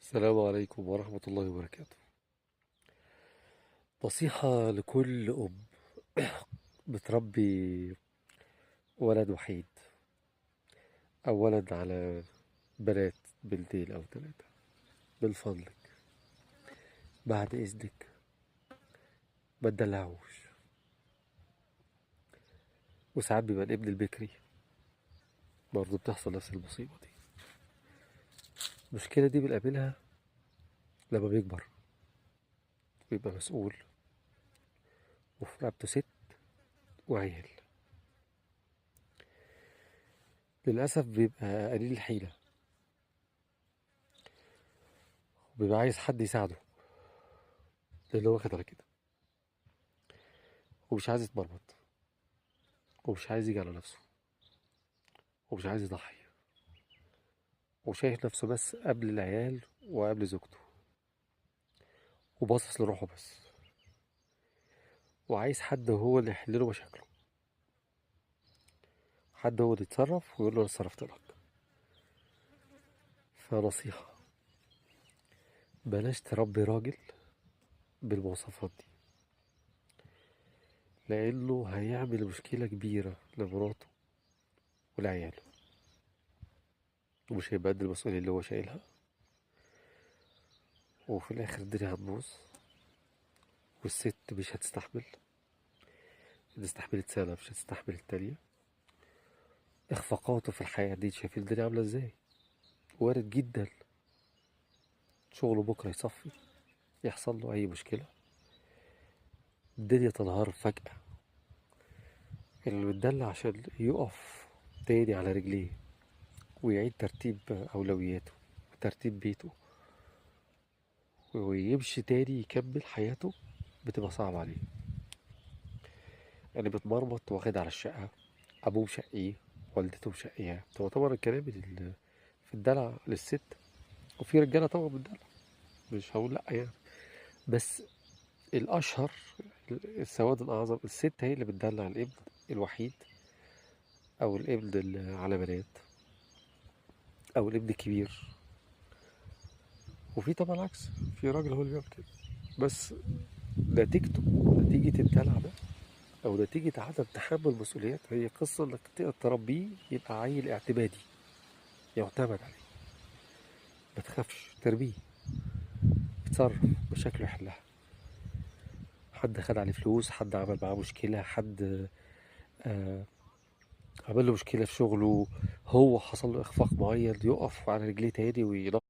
السلام عليكم ورحمة الله وبركاته. نصيحة لكل أم بتربي ولد وحيد أو ولد على بنات بنتين أو ثلاثة. من فضلك بعد إذنك ما تدلعوش. وساعات بيبقى الابن البكري برضه بتحصل نفس المصيبة دي. المشكلة دي بنقابلها لما بيكبر ويبقى مسؤول وفي رقبته ست وعيال. للأسف بيبقى قليل الحيلة وبيبقى عايز حد يساعده لأن هو واخد على كده ومش عايز يتمرمط ومش عايز يجي على نفسه ومش عايز يضحي وشايف نفسه بس قبل العيال وقبل زوجته وباصص لروحه بس وعايز حد هو اللي يحلله مشاكله، حد هو اللي يتصرف ويقول له انا اتصرفت لك. فنصيحة، بلاش تربي راجل بالمواصفات دي لانه هيعمل مشكلة كبيرة لمراته ولعياله ومش هيبقى قد المسؤولية اللي هو شايلها، وفي الاخر الدنيا هتبوظ والست مش هتستحمل. إذا استحملت سنة مش هتستحمل التانية. اخفاقاته في الحياة دي شايفين الدنيا عاملة ازاي. وارد جدا شغله بكرة يصفي، يحصل له أي مشكلة، الدنيا تنهار فجأة. اللي بتدلع عشان يقف تاني على رجليه ويعيد ترتيب أولوياته وترتيب بيته ويمشي تاني يكمل حياته بتبقى صعبة عليه. يعني بتمرمط واخد على الشقة، أبوه مشقيه، والدته مشقياه. هو طبعا الكلام في الدلع للست، وفي رجالة طبعا بتدلع، مش هقول لأ يعني، بس الأشهر السواد الأعظم الست هي اللي بتدلع الابن الوحيد أو الابن اللي على بنات أو الابن الكبير. وفي طبعا العكس، في راجل هو اللي بيعمل كده، بس نتيجته، نتيجة الدلع ده أو نتيجة عدم تحمل مسؤوليات، هي قصة إنك تقدر تربيه يبقى عيل اعتمادي يعتمد عليه. ما تخافش تربيه، يتصرف مشاكله يحلها. حد خد عليه فلوس، حد عمل معاه مشكلة، حد آه عمل له مشكلة في شغله، هو حصل له إخفاق معين، يقف على رجليه تاني وينط